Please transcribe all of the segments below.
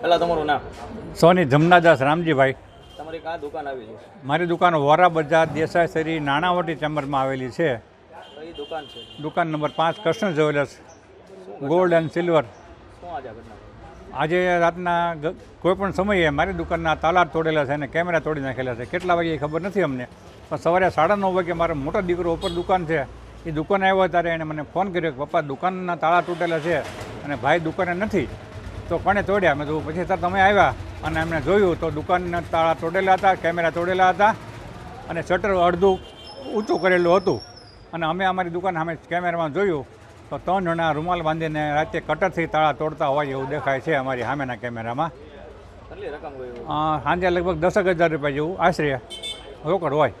પહેલાં તમારું નામ? સોની જમનાદાસ રામજીભાઈ. તમારી આ દુકાન આવી છે? મારી દુકાન વોરા બજાર દેસાઈ શેરી નાણાવટી ચેમ્બરમાં આવેલી છે. કઈ દુકાન છે? દુકાન number 5 Krishna jewellers, gold and silver. શું આજે આ ઘટના? આજે રાતના કોઈ પણ સમયે મારી દુકાનના તાલા તોડેલા છે અને કેમેરા તોડી નાખેલા છે. કેટલા વાગે એ ખબર નથી અમને, પણ સવારે 9:30 વાગે મારો મોટો દીકરો ઉપર દુકાન છે, એ દુકાને આવ્યો ત્યારે એણે મને ફોન કર્યો કે પપ્પા દુકાનના તાળા તૂટેલા છે અને ભાઈ દુકાને નથી, તો કોણે તોડ્યા? મેં તો પછી સર તમે આવ્યા અને એમણે જોયું તો દુકાનના તાળા તોડેલા હતા, કેમેરા તોડેલા હતા અને શટર અડધું ઊંચું કરેલું હતું. અને અમે અમારી દુકાન સામે કેમેરામાં જોયું તો 3 જણા રૂમાલ બાંધીને રાતે કટરથી તાળા તોડતા હોય એવું દેખાય છે અમારી સામેના કેમેરામાં. કેટલી રકમ ગઈ? સાંજે લગભગ 10,000 રૂપિયા જેવું આશરે રોકડ હોય.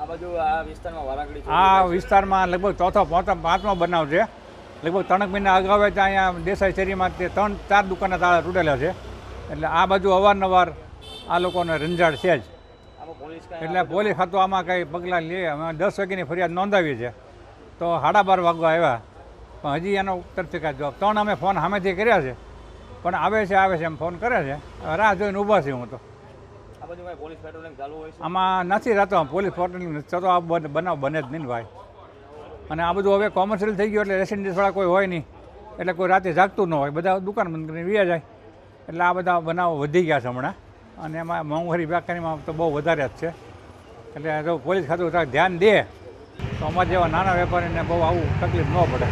આ બાજુ આ વિસ્તારમાં વારાગડી આ વિસ્તારમાં લગભગ ચોથો પાંચમો બનાવ છે. લગભગ 3 મહિના અગાઉ ત્યાં અહીંયા દેસાઈ શેરીમાં તે 3-4 દુકાનના તાળા તૂટેલા છે. એટલે આ બાજુ અવારનવાર આ લોકોને રંજાડ છે જ. એટલે પોલીસ ખાતું આમાં કંઈ પગલાં લે. અમે 10 વાગ્યાની ફરિયાદ નોંધાવી છે તો 12:30 વાગવા આવ્યા, પણ હજી એનો તરફથી કાંઈ જવાબ. 3 અમે ફોન સામેથી કર્યા છે પણ આવે છે એમ ફોન કરે છે. રાહ જોઈને ઊભા છે. હું તો આમાં નથી રહેતો, પોલીસ પેટ્રોલિંગ નથી થતો. આ બનાવ બને જ નહીં ભાઈ. અને આ બધું હવે કોમર્શિયલ થઈ ગયું એટલે રેસિડન્સવાળા કોઈ હોય નહીં, એટલે કોઈ રાતે જાગતું ન હોય, બધા દુકાન બંધ કરીને વ્યા જાય. એટલે આ બધા બનાવો વધી ગયા છે હમણાં. અને એમાં મોંઘવારી વ્યાપારીમાં તો બહુ વધારે જ છે. એટલે જો પોલીસ ખાતું ધ્યાન દે તો અમારા જેવા નાના વેપારીને બહુ આવું તકલીફ ન પડે.